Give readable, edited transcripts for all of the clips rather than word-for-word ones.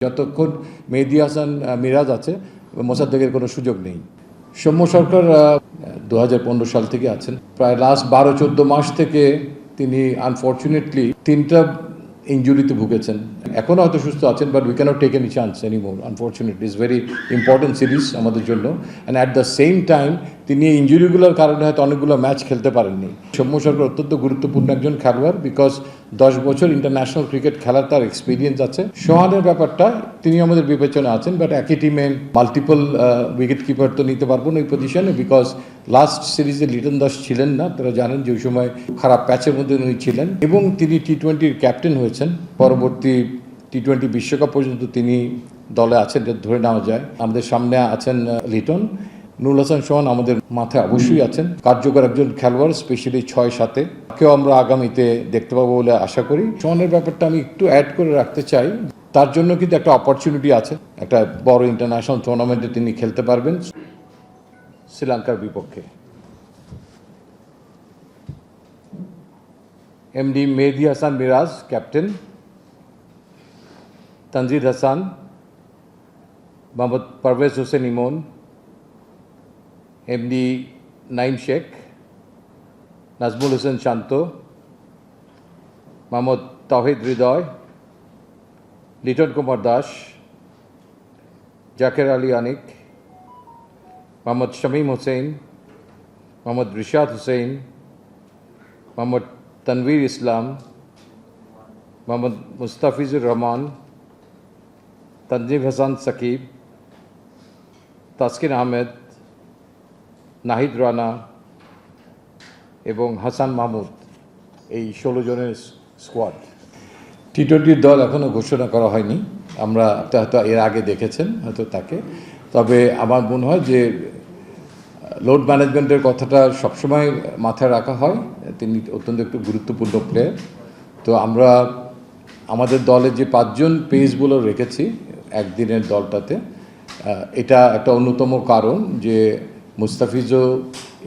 যতক্ষণ মেহেদী হাসান মিরাজ আছে মোসাদ্দেকের কোনো সুযোগ নেই। সৌম্য সরকার 2015 সাল থেকে আছেন, প্রায় লাস্ট 12-14 মাস থেকে তিনি আনফর্চুনেটলি 3টা ইনজুরিতে ভুগেছেন। এখনও হয়তো সুস্থ আছেন, but we can't take any chance anymore. Unfortunately it's very important series আমাদের জন্য, and at the same time তিনি ইনজুরিগুলোর কারণে হয়তো অনেকগুলো ম্যাচ খেলতে পারেননি। সৌম্য সরকার অত্যন্ত গুরুত্বপূর্ণ একজন খেলোয়াড়, বিকজ 10 বছর ইন্টারন্যাশনাল ক্রিকেট খেলার তার এক্সপিরিয়েন্স আছে। সোহানের ব্যাপারটা তিনি আমাদের বিবেচনা আছেন, বাট একই টিমে মাল্টিপল উইকেট কিপার তো নিতে পারবো না এই পজিশনে, বিকজ লাস্ট সিরিজে লিটন দাস ছিলেন না। তারা জানেন যে ওই সময় খারাপ প্যাচের মধ্যে উনি ছিলেন, এবং তিনি টি-20-র ক্যাপ্টেন হয়েছেন। পরবর্তী টি-20 বিশ্বকাপ পর্যন্ত তিনি দলে আছেন, ধরে নেওয়া যায়। আমাদের সামনে আছেন লিটন। নুরুল হাসান সোহান আমাদের মাথায় অবশ্যই আছেন, কার্যকর একজন খেলোয়াড়, স্পেশালি 6-7-এ কেউ আমরা আগামীতে দেখতে পাবো বলে আশা করি। সোহানের ব্যাপারটা আমি একটু অ্যাড করে রাখতে চাই, তার জন্য কিন্তু একটা অপরচুনিটি আছে, একটা বড় ইন্টারন্যাশনাল টুর্নামেন্টে তিনি খেলতে পারবেন শ্রীলঙ্কার বিপক্ষে। এমডি মেহেদী হাসান মিরাজ ক্যাপ্টেন, তানজিদ হাসান, মোহাম্মদ পারভেজ হোসেন ইমন, এমডি নাইম শেখ, নাজমুল হোসেন শান্ত, মোহাম্মদ তাওহিদ হৃদয়, লিটন কুমার দাস, জাকের আলী আনিক, মোহাম্মদ শামীম হোসেন, মোহাম্মদ রিশাদ হোসেন, মোহাম্মদ তানভীর ইসলাম, মোহাম্মদ মুস্তাফিজুর রহমান, তানজিম হাসান সাকিব, তাসকিন আহমেদ, নাহিদ রানা এবং হাসান মাহমুদ, এই 16 জনের স্কোয়াড। টি-20 দল এখনও ঘোষণা করা হয়নি, আমরা হয়তো এর আগে দেখেছেন হয়তো তাকে। তবে আমার মনে হয় যে লোড ম্যানেজমেন্টের কথাটা সবসময় মাথায় রাখা হয়, তিনি অত্যন্ত একটু গুরুত্বপূর্ণ প্লেয়ার। তো আমরা আমাদের দলে যে 5 জন পেস বোলার রেখেছি একদিনের দলটাতে, এটা একটা অন্যতম কারণ যে মুস্তাফিজও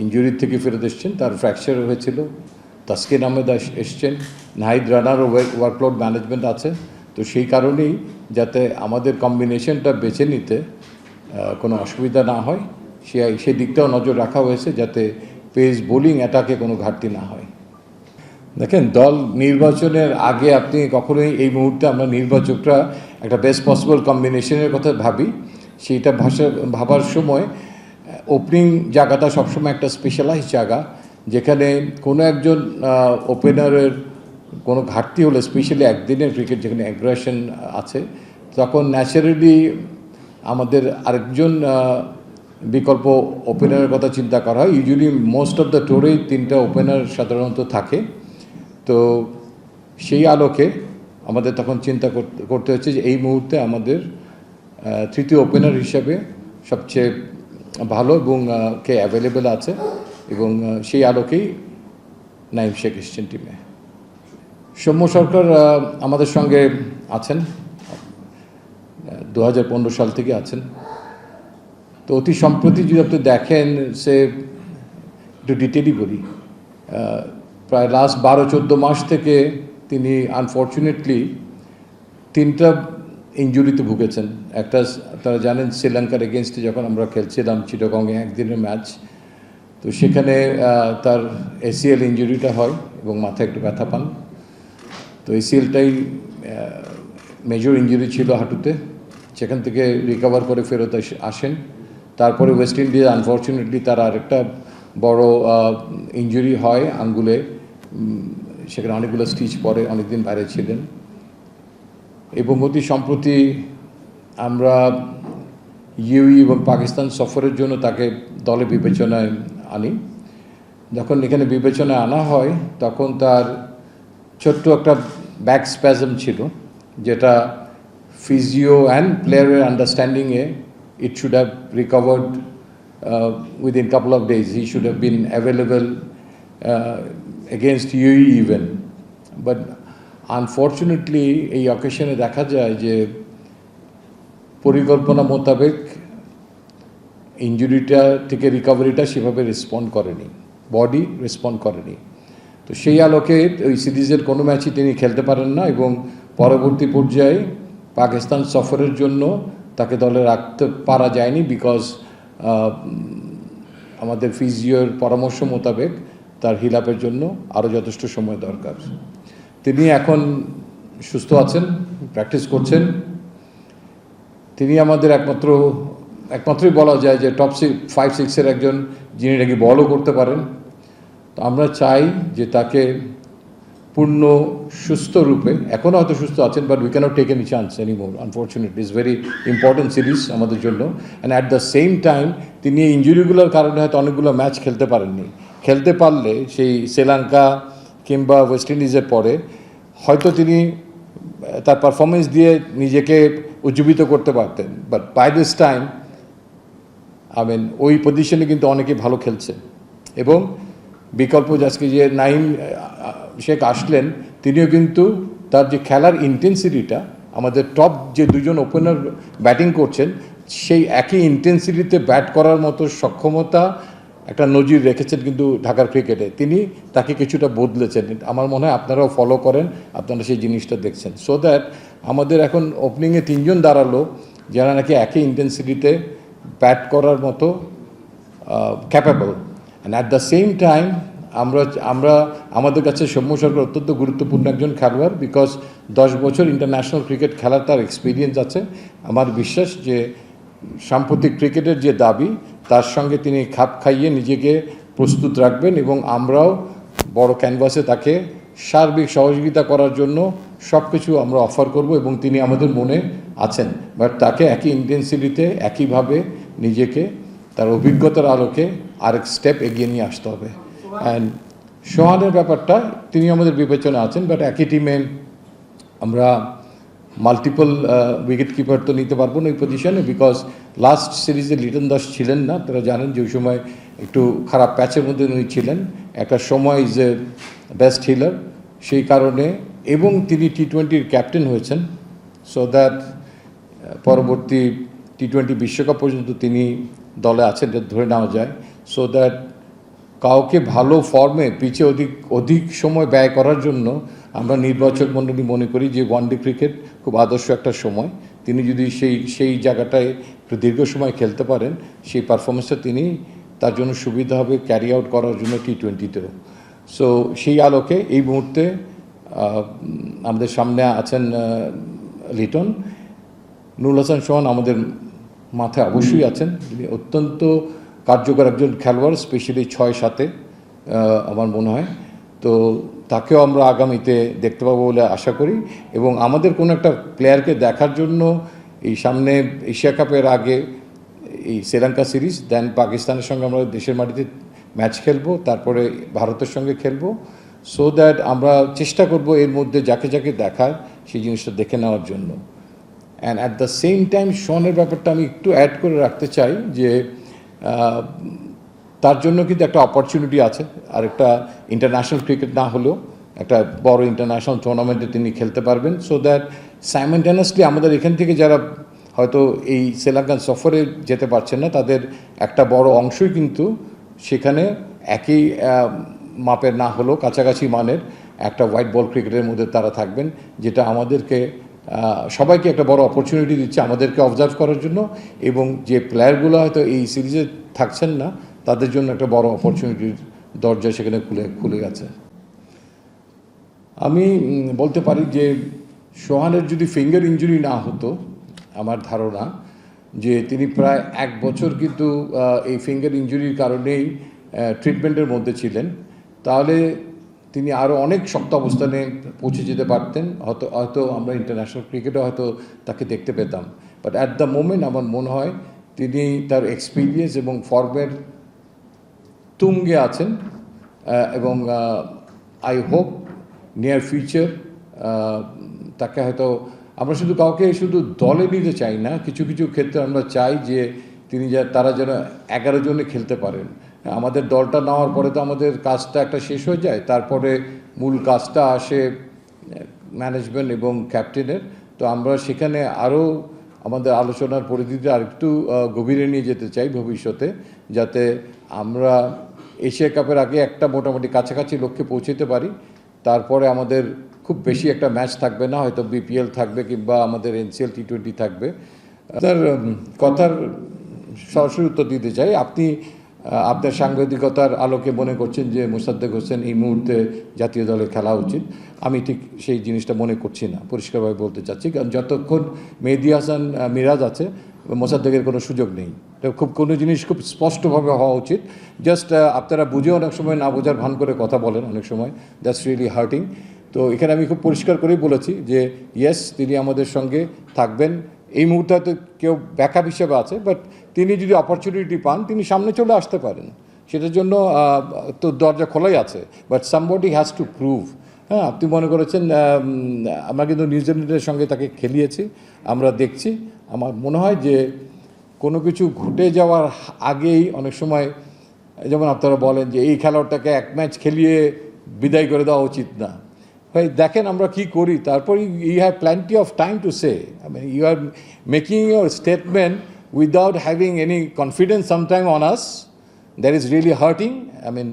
ইনজুরি থেকে ফেরত এসছেন, তার ফ্র্যাকচার হয়েছিল। তাসকিন আহমেদ এসছেন, নাহিদ রানারও ওয়ার্কলোড ম্যানেজমেন্ট আছে। তো সেই কারণেই যাতে আমাদের কম্বিনেশনটা বেছে নিতে কোনো অসুবিধা না হয়, সেই দিকটাও নজর রাখা হয়েছে, যাতে পেস বোলিং অ্যাটাকে কোনো ঘাটতি না হয়। দেখেন, দল নির্বাচনের আগে আপনি কখনোই, এই মুহূর্তে আমরা নির্বাচকরা একটা বেস্ট পসিবল কম্বিনেশনের কথা ভাবি। সেইটা ভাবার সময় ওপেনিং জায়গাটা সবসময় একটা স্পেশালাইজ জায়গা, যেখানে কোনো একজন ওপেনারের কোনো ঘাটতি হলে, স্পেশালি একদিনের ক্রিকেট যেখানে অ্যাগ্রেশন আছে, তখন ন্যাচারালি আমাদের আরেকজন বিকল্প ওপেনারের কথা চিন্তা করা হয়। ইউজুয়ালি মোস্ট অফ দ্য টোরেই 3টা ওপেনার সাধারণত থাকে। তো সেই আলোকে আমাদের তখন চিন্তা করতে হচ্ছে যে এই মুহূর্তে আমাদের তৃতীয় ওপেনার হিসাবে সবচেয়ে ভালো এবং কে অ্যাভেলেবেল আছে, এবং সেই আলোকেই নাইম শেখ এসছেন টিমে। সৌম্য সরকার আমাদের সঙ্গে আছেন 2015 সাল থেকে আছেন। তো অতি সম্প্রতি যদি আপনি দেখেন, সে একটু ডিটেলই বলি, প্রায় লাস্ট 12-14 মাস থেকে তিনি আনফর্চুনেটলি 3টা ইনজুরিতে ভুগেছেন। একটা, তারা জানেন, শ্রীলঙ্কার এগেনস্টে যখন আমরা খেলছিলাম চিটাগংয়ে একদিনের ম্যাচ, তো সেখানে তার ACL ইনজুরিটা হয় এবং মাথায় একটু ব্যথা পান। তো ACLটাই মেজর ইনজুরি ছিল হাঁটুতে, সেখান থেকে রিকভার করে ফেরত আসেন। তারপরে ওয়েস্ট ইন্ডিজ আনফর্চুনেটলি তার আরেকটা বড় ইনজুরি হয় আঙ্গুলে, সেখানে অনেকগুলো স্টিচ পরে, অনেকদিন বাইরে ছিলেন। এবং অতি সম্প্রতি আমরা ইউই এবং পাকিস্তান সফরের জন্য তাকে দলে বিবেচনায় আনি। যখন এখানে বিবেচনায় আনা হয়, তখন তার ছোট্ট একটা ব্যাক স্প্যাজম ছিল, যেটা ফিজিও অ্যান্ড প্লেয়ারের আন্ডারস্ট্যান্ডিংয়ে it should have recovered within couple of days. He should have been available against UAE even. But unfortunately এই অকেশনে দেখা যায় যে পরিকল্পনা মোতাবেক ইনজুরিটা থেকে রিকভারিটা সেভাবে রেসপন্ড করেনি, বডি রেসপন্ড করেনি। তো সেই আলোকে ওই সিরিজের কোনো ম্যাচই তিনি খেলতে পারেন না, এবং পরবর্তী পর্যায়ে পাকিস্তান সফরের জন্য তাকে দলে রাখতে পারা যায়নি বিকজ আমাদের ফিজিওর পরামর্শ মোতাবেক তার হিলাপের জন্য আরও যথেষ্ট সময় দরকার। তিনি এখন সুস্থ আছেন, প্র্যাকটিস করছেন। তিনি আমাদের একমাত্রই বলা যায় যে টপ 5-6-এর একজন, যিনি নাকি বলও করতে পারেন। তো আমরা চাই যে তাকে পূর্ণ সুস্থ রূপে, এখনও হয়তো সুস্থ আছেন, but we can't take any chance anymore, unfortunately. It's very important series আমাদের জন্য। And at the same time তিনি এই ইঞ্জুরিগুলোর কারণে হয়তো অনেকগুলো ম্যাচ খেলতে পারেননি। খেলতে পারলে সেই শ্রীলঙ্কা কিংবা ওয়েস্ট ইন্ডিজের পরে হয়তো তিনি তার পারফরমেন্স দিয়ে নিজেকে উজ্জীবিত করতে পারতেন। বাট বাই দিস টাইম ওই পজিশনে কিন্তু অনেকে ভালো খেলছে। এবং বিকল্প আজকে যে নাইম শেখ আসলেন, তিনিও কিন্তু তার যে খেলার ইন্টেন্সিটিটা, আমাদের টপ যে দুজন ওপেনার ব্যাটিং করছেন সেই একই ইন্টেন্সিটিতে ব্যাট করার মতো সক্ষমতা একটা নজির রেখেছেন কিন্তু ঢাকার ক্রিকেটে। তিনি তাকে কিছুটা বদলেছেন। আমার মনে হয় আপনারাও ফলো করেন, আপনারা সেই জিনিসটা দেখছেন। সো দ্যাট আমাদের এখন ওপেনিংয়ে 3 জন দাঁড়ালো যারা নাকি একই ইন্টেন্সিটিতে ব্যাট করার মতো capable. And at the same time আমরা আমাদের কাছে সৌম্য সরকার অত্যন্ত গুরুত্বপূর্ণ একজন খেলোয়াড়, বিকজ 10 বছর ইন্টারন্যাশনাল ক্রিকেট খেলার তার এক্সপিরিয়েন্স আছে। আমার বিশ্বাস যে সাম্প্রতিক ক্রিকেটের যে দাবি তার সঙ্গে তিনি খাপ খাইয়ে নিজেকে প্রস্তুত রাখবেন, এবং আমরাও বড় ক্যানভাসে তাকে সার্বিক সহযোগিতা করার জন্য সব কিছু আমরা অফার করব, এবং তিনি আমাদের মনে আছেন। বাট তাকে একই ইন্টেন্সিটিতে একইভাবে নিজেকে তার অভিজ্ঞতার আলোকে আরেক স্টেপ এগিয়ে নিয়ে আসতে হবে। অ্যান্ড সোহানের ব্যাপারটা তিনি আমাদের বিবেচনা আছেন, বাট একই টিমে আমরা মাল্টিপল উইকেট কিপার তো নিতে পারবো না এই পজিশনে, বিকজ লাস্ট সিরিজে লিটন দাস ছিলেন না। তারা জানেন যে ওই সময় একটু খারাপ প্যাচের মধ্যে উনি ছিলেন। একটা সময় ইজ এ বেস্ট হিলার, সেই কারণে, এবং তিনি টি-20-র ক্যাপ্টেন হয়েছেন। সো দ্যাট পরবর্তী টি-20 বিশ্বকাপ পর্যন্ত তিনি দলে আছেন, ধরে নেওয়া যায়। সো দ্যাট কাউকে ভালো ফর্মে পিচে অধিক সময় ব্যয় করার জন্য আমরা নির্বাচক মণ্ডলী মনে করি যে ওয়ানডে ক্রিকেট খুব আদর্শ একটা সময়। তিনি যদি সেই জায়গাটায় একটু দীর্ঘ সময় খেলতে পারেন, সেই পারফরমেন্সটা তিনি তার জন্য সুবিধা হবে ক্যারি আউট করার জন্য টি-20-তেও। সো সেই আলোকে এই মুহূর্তে আমাদের সামনে আছেন লিটন। নুরুল হাসান সোহান আমাদের মাথায় অবশ্যই আছেন, তিনি অত্যন্ত কার্যকর একজন খেলোয়াড়, স্পেশালি 6-7-এ আমার মনে হয়। তো তাকেও আমরা আগামীতে দেখতে পাবো বলে আশা করি। এবং আমাদের কোনো একটা প্লেয়ারকে দেখার জন্য এই সামনে এশিয়া কাপের আগে এই শ্রীলঙ্কা সিরিজ, দেন পাকিস্তানের সঙ্গে আমরা দেশের মাটিতে ম্যাচ খেলবো, তারপরে ভারতের সঙ্গে খেলবো। সো দ্যাট আমরা চেষ্টা করব এর মধ্যে যাকে যাকে দেখার সেই জিনিসটা দেখে নেওয়ার জন্য। And at the same time শনের ব্যাপারটা আমি একটু অ্যাড করে রাখতে চাই যে তার জন্য কিন্তু একটা অপরচুনিটি আছে, আর একটা ইন্টারন্যাশনাল ক্রিকেট না হলেও একটা বড় ইন্টারন্যাশনাল টুর্নামেন্টে তিনি খেলতে পারবেন। সো দ্যাট সাইমেন্টেনিয়াসলি আমাদের এখান থেকে যারা হয়তো এই শ্রীলঙ্কান সফরে যেতে পারছেন না, তাদের একটা বড় অংশই কিন্তু সেখানে একই মাপের না হলেও কাছাকাছি মানের একটা হোয়াইট বল ক্রিকেটের মধ্যে তারা থাকবেন, যেটা আমাদেরকে সবাইকে একটা বড় অপরচুনিটি দিচ্ছে আমাদেরকে অবজার্ভ করার জন্য। এবং যে প্লেয়ারগুলো হয়তো এই সিরিজে থাকছেন না, তাদের জন্য একটা বড় অপরচুনিটির দরজা সেখানে খুলে গেছে। আমি বলতে পারি যে সোহানের যদি ফিঙ্গার ইঞ্জুরি না হতো, আমার ধারণা যে তিনি প্রায় 1 বছর কিন্তু এই ফিঙ্গার ইঞ্জুরির কারণেই ট্রিটমেন্টের মধ্যে ছিলেন, তাহলে তিনি আরও অনেক শক্ত অবস্থানে পৌঁছে যেতে পারতেন। হয়তো আমরা ইন্টারন্যাশনাল ক্রিকেটে হয়তো তাকে দেখতে পেতাম। বাট অ্যাট দ্য মোমেন্ট আমার মনে হয় তিনি তার এক্সপিরিয়েন্স এবং ফর্মের তুঙ্গে আছেন, এবং আই হোপ নিয়ার ফিউচার তাকে হয়তো আমরা কাউকে শুধু দলে নিতে চাই না, কিছু কিছু ক্ষেত্রে আমরা চাই যে তারা যেন 11 জনে খেলতে পারেন। আমাদের দলটা নেওয়ার পরে তো আমাদের কাজটা একটা শেষ হয়ে যায়, তারপরে মূল কাজটা আসে ম্যানেজমেন্ট এবং ক্যাপ্টেনের। তো আমরা সেখানে আরও আমাদের আলোচনার পরিধিতে আরেকটু গভীরে নিয়ে যেতে চাই ভবিষ্যতে, যাতে আমরা এশিয়া কাপের আগে একটা মোটামুটি কাছাকাছি লক্ষ্যে পৌঁছতে পারি। তারপরে আমাদের খুব খুব বেশি একটা ম্যাচ থাকবে না, হয়তো বিপিএল থাকবে কিংবা আমাদের এনসিএল টি20 থাকবে। আপনার কথার সরাসরি উত্তর দিতে চাই। আপনি আপনার সাংবাদিকতার আলোকে মনে করছেন যে মোসাদ্দেক হোসেন এই মুহূর্তে জাতীয় দলে খেলা উচিত। আমি ঠিক সেই জিনিসটা মনে করছি না, পরিষ্কারভাবে বলতে চাচ্ছি। কারণ যতক্ষণ মেহেদী হাসান মিরাজ আছে, মোসাদ্দেকের কোনো সুযোগ নেই। খুব কোনো জিনিস খুব স্পষ্টভাবে হওয়া উচিত। জাস্ট আপনারা বুঝে অনেক সময় না বোঝার ভান করে কথা বলেন অনেক সময়, দ্যাটস রিয়েলি হার্টিং। তো এখানে আমি খুব পরিষ্কার করেই বলেছি যে ইয়েস, তিনি আমাদের সঙ্গে থাকবেন। এই মুহূর্তে হয়তো কেউ ব্যাকআপ হিসেবে আছে, বাট তিনি যদি অপরচুনিটি পান তিনি সামনে চলে আসতে পারেন, সেটার জন্য তো দরজা খোলাই আছে। But somebody has to prove. হ্যাঁ, আপনি মনে করেছেন আমরা কিন্তু নিউজিল্যান্ডের সঙ্গে তাকে খেলিয়েছি, আমরা দেখছি। আমার মনে হয় যে কোনো কিছু ঘটে যাওয়ার আগেই অনেক সময়, যেমন আপনারা বলেন যে এই খেলোয়াড়টাকে এক ম্যাচ খেলিয়ে বিদায় করে দেওয়া উচিত না। ভাই দেখেন আমরা কি করি, তারপর you have plenty of time to say. I mean you are making your statement without having any confidence sometime on us. That is really hurting. I mean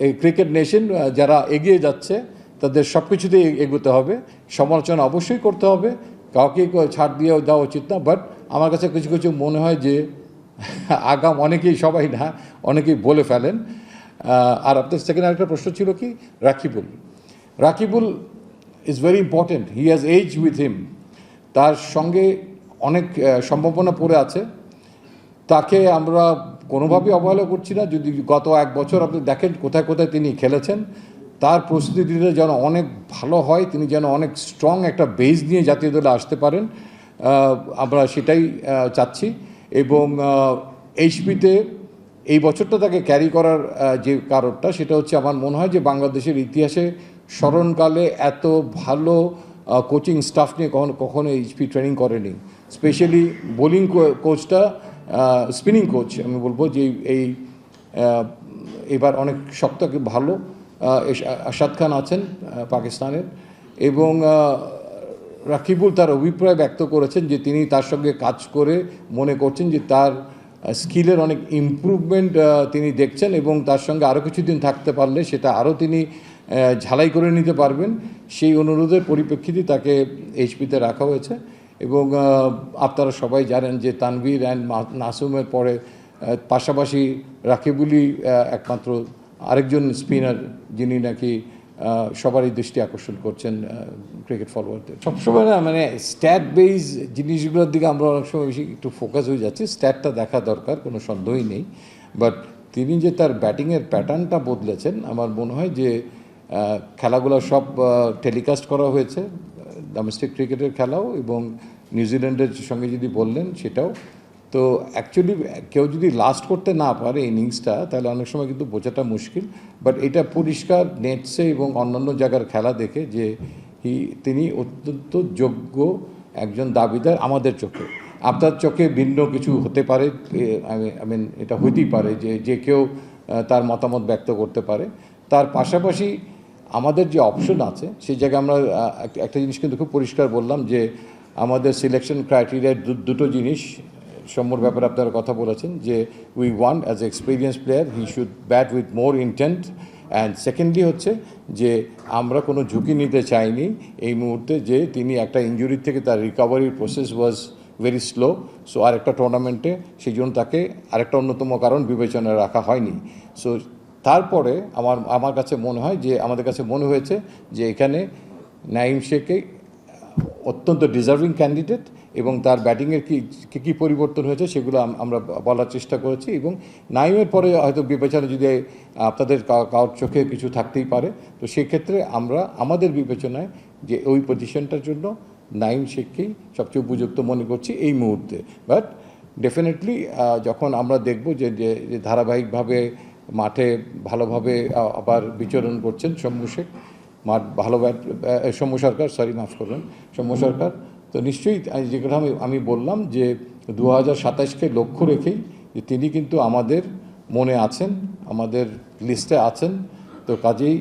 এই ক্রিকেট নেশন যারা এগিয়ে যাচ্ছে তাদের সব কিছুতেই এগোতে হবে, সমালোচনা অবশ্যই করতে হবে, কাউকে ছাড় দিয়ে দেওয়া উচিত না। বাট আমার কাছে কিছু কিছু মনে হয় যে আগাম অনেকেই, সবাই না, অনেকেই বলে ফেলেন। আর আপনার সেকেন্ড আরেকটা প্রশ্ন ছিল কি, Rakibul is very important. He has edge with him, তার সঙ্গে অনেক সম্ভাবনা পড়ে আছে। তাকে আমরা কোনোভাবেই অবহেলা করছি না। যদি গত এক বছর আপনি দেখেন কোথায় কোথায় তিনি খেলেছেন, তার প্রস্তুতিটা যেন অনেক ভালো হয়, তিনি যেন অনেক স্ট্রং একটা বেস নিয়ে জাতীয় দলে আসতে পারেন, আমরা সেটাই চাচ্ছি। এবং এইচপিতে এই বছরটা তাকে ক্যারি করার যে কারণটা, সেটা হচ্ছে আমার মনে হয় যে বাংলাদেশের ইতিহাসে স্মরণকালে এত ভালো কোচিং স্টাফ নিয়ে কখনো এইচপি ট্রেনিং করেনি। স্পেশালি বোলিং কোচটা, স্পিনিং কোচ আমি বলবো যে এই এবার অনেক শক্ত ভালো আশাদ খান আছেন পাকিস্তানের। এবং রাকিবুল তার অভিপ্রায় ব্যক্ত করেছেন যে তিনি তার সঙ্গে কাজ করে মনে করছেন যে তার স্কিলের অনেক ইমপ্রুভমেন্ট তিনি দেখছেন, এবং তার সঙ্গে আরও কিছুদিন থাকতে পারলে সেটা আরও তিনি ঝালাই করে নিতে পারবেন। সেই অনুরোধের পরিপ্রেক্ষিতে তাকে এইচপিতে রাখা হয়েছে। এবং আপনারা সবাই জানেন যে তানভীর অ্যান্ড নাসুমের পরে পাশাপাশি রাকিবুলই একমাত্র আরেকজন স্পিনার যিনি নাকি সবারই দৃষ্টি আকর্ষণ করছেন ক্রিকেট ফলোয়ারদের। সবসময় না মানে স্ট্যাট বেস জিনিসগুলোর দিকে আমরা অনেক সময় বেশি একটু ফোকাস হয়ে যাচ্ছি। স্ট্যাটটা দেখা দরকার, কোনো সন্দেহই নেই। বাট তিনি যে তার ব্যাটিংয়ের প্যাটার্নটা বদলেছেন, আমার মনে হয় যে খেলাগুলো সব টেলিকাস্ট করা হয়েছে, ডোমেস্টিক ক্রিকেটের খেলাও এবং নিউজিল্যান্ডের সঙ্গে যদি বললেন সেটাও। তো অ্যাকচুয়ালি কেউ যদি লাস্ট করতে না পারে ইনিংসটা, তাহলে অনেক সময় কিন্তু বোঝাটা মুশকিল। বাট এটা পরিষ্কার নেটসে এবং অন্যান্য জায়গার খেলা দেখে যে তিনি অত্যন্ত যোগ্য একজন দাবিদার আমাদের চোখে। আপনার চোখে ভিন্ন কিছু হতে পারে, আই মিন এটা হইতেই পারে যে কেউ তার মতামত ব্যক্ত করতে পারে। তার পাশাপাশি আমাদের যে অপশন আছে সেই জায়গায় আমরা একটা জিনিস কিন্তু খুব পরিষ্কার বললাম যে আমাদের সিলেকশন ক্রাইটেরিয়ার দুটো জিনিস। সম্যর ব্যাপারে আপনারা কথা বলেছেন যে we want as a experience player he should bat with more intent. And secondly হচ্ছে যে আমরা কোনো ঝুঁকি নিতে চাইনি এই মুহূর্তে, যে তিনি একটা ইনজুরি থেকে তার রিকভারির process was very slow. So আরেকটা টুর্নামেন্টে সেই জন্য তাকে আরেকটা অন্যতম কারণ বিবেচনায় রাখা হয়নি। সো তারপরে আমার কাছে মনে হয় যে আমাদের কাছে মনে হয়েছে যে এখানে নাঈম শেখই অত্যন্ত ডিজার্ভিং ক্যান্ডিডেট, এবং তার ব্যাটিংয়ের কী পরিবর্তন হয়েছে সেগুলো আমরা বলার চেষ্টা করেছি। এবং নাঈমের পরে হয়তো বিবেচনা যদি আপনাদের কারোর চোখে কিছু থাকতেই পারে, তো সেক্ষেত্রে আমরা আমাদের বিবেচনায় যে ওই পজিশনটার জন্য নাঈম শেখকেই সবচেয়ে উপযুক্ত মনে করছি এই মুহূর্তে। বাট ডেফিনেটলি যখন আমরা দেখব যে ধারাবাহিকভাবে মাঠে ভালোভাবে আবার বিচরণ করছেন সৌম্য শেখ, মাঠ ভালো সৌম্য সরকার, মাফ করবেন, সৌম্য সরকার, তো নিশ্চয়ই যেগুলো আমি বললাম যে 2027কে লক্ষ্য রেখেই যে তিনি কিন্তু আমাদের মনে আছেন, আমাদের লিস্টে আছেন। তো কাজেই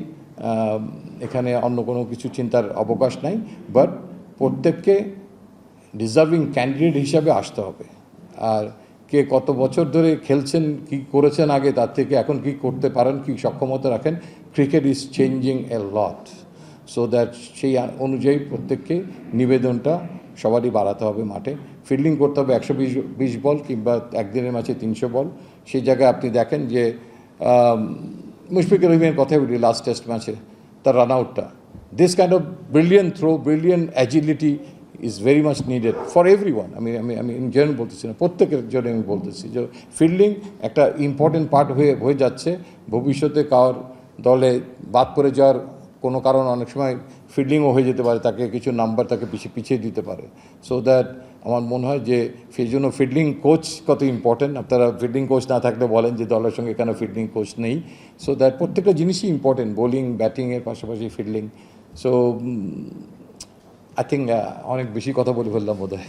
এখানে অন্য কোনো কিছু চিন্তার অবকাশ নাই। বাট প্রত্যেককে ডিজার্ভিং ক্যান্ডিডেট হিসাবে আসতে হবে। আর কে কত বছর ধরে খেলছেন, কি করেছেন আগে, তার থেকে এখন কি করতে পারেন, কি সক্ষমতা রাখেন, cricket is changing A lot. So that সেই অনুযায়ী প্রত্যেককে নিবেদনটা সবারই বাড়াতে হবে মাঠে। ফিল্ডিং করতে হবে 120 বল কিংবা একদিনের ম্যাচে 300 বল। সেই জায়গায় আপনি দেখেন যে মুশফিকুর রহিমের কথাই বলি, লাস্ট টেস্ট ম্যাচে তার রান আউটটা, this kind of brilliant throw, brilliant agility is very much needed for every one. আমি ইন জেনারেল বলতেছি না, প্রত্যেকের জন্য আমি বলতেছি যে ফিল্ডিং একটা ইম্পর্টেন্ট পার্ট হয়ে যাচ্ছে। ভবিষ্যতে কার দলে বাদ পড়ে যাওয়ার কোনো কারণ অনেক সময় ফিল্ডিংও হয়ে যেতে পারে, তাকে কিছু নাম্বার তাকে পিছিয়ে দিতে পারে। সো দ্যাট আমার মনে হয় যে সেই জন্য ফিল্ডিং কোচ কত ইম্পর্টেন্ট। আপনারা ফিল্ডিং কোচ না থাকলে বলেন যে দলের সঙ্গে কেন ফিল্ডিং কোচ নেই। সো দ্যাট প্রত্যেকটা জিনিসই ইম্পর্টেন্ট, বোলিং ব্যাটিংয়ের পাশাপাশি ফিল্ডিং। সো আই থিঙ্ক অনেক বেশি কথা বলে ফেললাম বোধ হয়।